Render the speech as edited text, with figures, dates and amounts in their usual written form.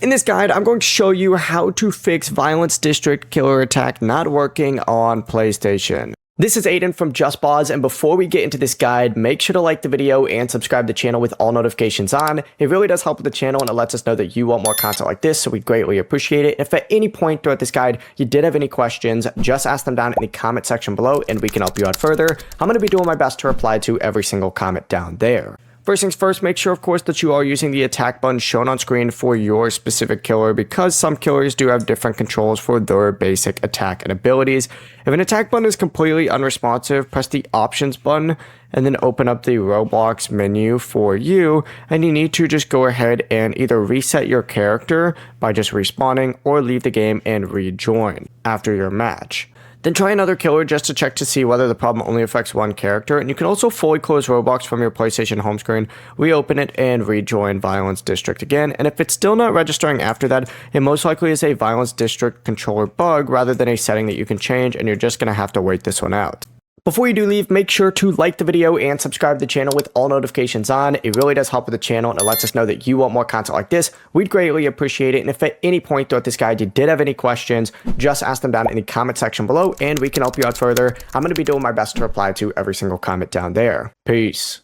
In this guide, I'm going to show you how to fix Violence District Killer Attack not working on PlayStation. This is Aiden from JustBoz, and before we get into this guide, make sure to like the video and subscribe to the channel with all notifications on. It really does help with the channel and it lets us know that you want more content like this, so we greatly appreciate it. If at any point throughout this guide you did have any questions, just ask them down in the comment section below and we can help you out further. I'm going to be doing my best to reply to every single comment down there. First things first, make sure, of course, that you are using the attack button shown on screen for your specific killer, because some killers do have different controls for their basic attack and abilities. If an attack button is completely unresponsive, press the options button and then open up the Roblox menu for you, and you need to just go ahead and either reset your character by just respawning or leave the game and rejoin after your match. Then try another killer just to check to see whether the problem only affects one character, and you can also fully close Roblox from your PlayStation home screen, reopen it, and rejoin Violence District again. And if it's still not registering after that, it most likely is a Violence District controller bug rather than a setting that you can change, and you're just going to have to wait this one out. Before you do leave, make sure to like the video and subscribe to the channel with all notifications on. It really does help with the channel and it lets us know that you want more content like this. We'd greatly appreciate it. And if at any point throughout this guide you did have any questions, just ask them down in the comment section below and we can help you out further. I'm going to be doing my best to reply to every single comment down there. Peace.